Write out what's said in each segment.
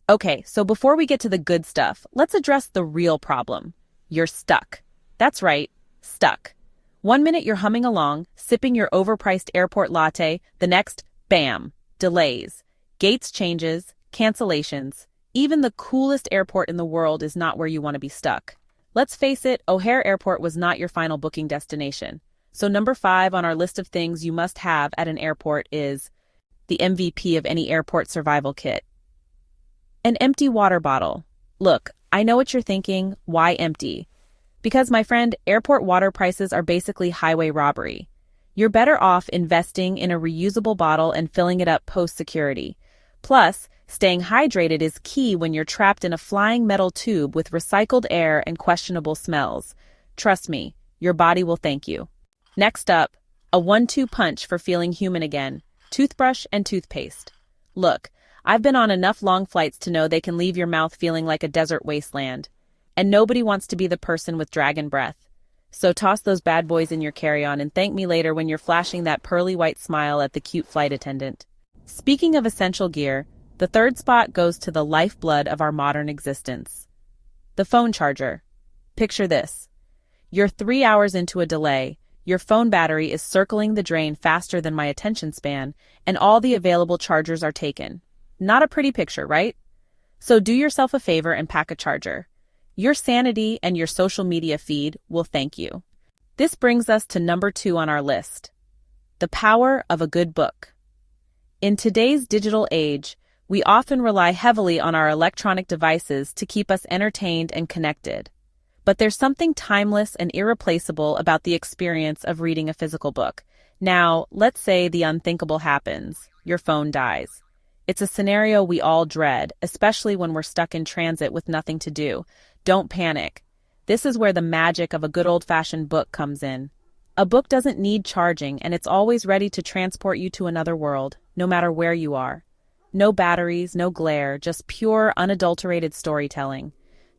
Okay, so before we get to the good stuff, let's address the real problem. You're stuck. That's right, stuck. One minute you're humming along, sipping your overpriced airport latte, the next, bam, delays. Gates changes, cancellations. Even the coolest airport in the world is not where you want to be stuck. Let's face it, O'Hare Airport was not your final booking destination. So number 5 on our list of things you must have at an airport is the MVP of any airport survival kit. An empty water bottle. Look, I know what you're thinking, why empty? Because, my friend, airport water prices are basically highway robbery. You're better off investing in a reusable bottle and filling it up post-security. Plus, staying hydrated is key when you're trapped in a flying metal tube with recycled air and questionable smells. Trust me, your body will thank you. Next up, a 1-2 punch for feeling human again. Toothbrush and toothpaste. Look, I've been on enough long flights to know they can leave your mouth feeling like a desert wasteland. And nobody wants to be the person with dragon breath. So toss those bad boys in your carry-on and thank me later when you're flashing that pearly white smile at the cute flight attendant. Speaking of essential gear, the third spot goes to the lifeblood of our modern existence. The phone charger. Picture this. You're 3 hours into a delay, your phone battery is circling the drain faster than my attention span, and all the available chargers are taken. Not a pretty picture, right? So do yourself a favor and pack a charger. Your sanity and your social media feed will thank you. This brings us to number 2 on our list. The power of a good book. In today's digital age, we often rely heavily on our electronic devices to keep us entertained and connected. But there's something timeless and irreplaceable about the experience of reading a physical book. Now, let's say the unthinkable happens. Your phone dies. It's a scenario we all dread, especially when we're stuck in transit with nothing to do. Don't panic. This is where the magic of a good old-fashioned book comes in. A book doesn't need charging, and it's always ready to transport you to another world, no matter where you are. No batteries, no glare, just pure, unadulterated storytelling.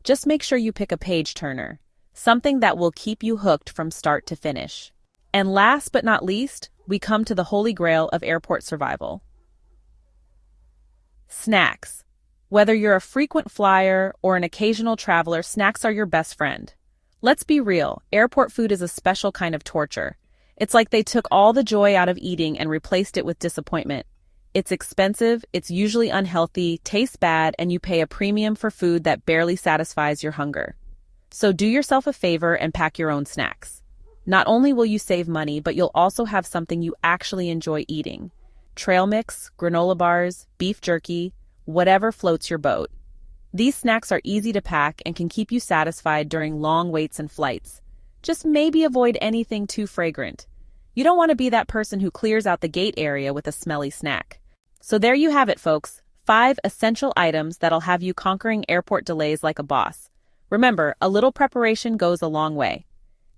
Just make sure you pick a page-turner, something that will keep you hooked from start to finish. And last but not least, we come to the holy grail of airport survival. Snacks. Whether you're a frequent flyer or an occasional traveler, snacks are your best friend. Let's be real, airport food is a special kind of torture. It's like they took all the joy out of eating and replaced it with disappointment. It's expensive, it's usually unhealthy, tastes bad, and you pay a premium for food that barely satisfies your hunger. So do yourself a favor and pack your own snacks. Not only will you save money, but you'll also have something you actually enjoy eating. Trail mix, granola bars, beef jerky, whatever floats your boat. These snacks are easy to pack and can keep you satisfied during long waits and flights. Just maybe avoid anything too fragrant. You don't want to be that person who clears out the gate area with a smelly snack. So there you have it, folks. 5 essential items that'll have you conquering airport delays like a boss. Remember, a little preparation goes a long way.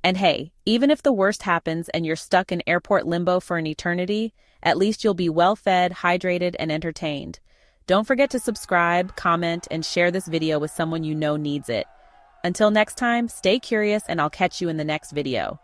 And hey, even if the worst happens and you're stuck in airport limbo for an eternity, at least you'll be well-fed, hydrated, and entertained. Don't forget to subscribe, comment, and share this video with someone you know needs it. Until next time, stay curious and I'll catch you in the next video.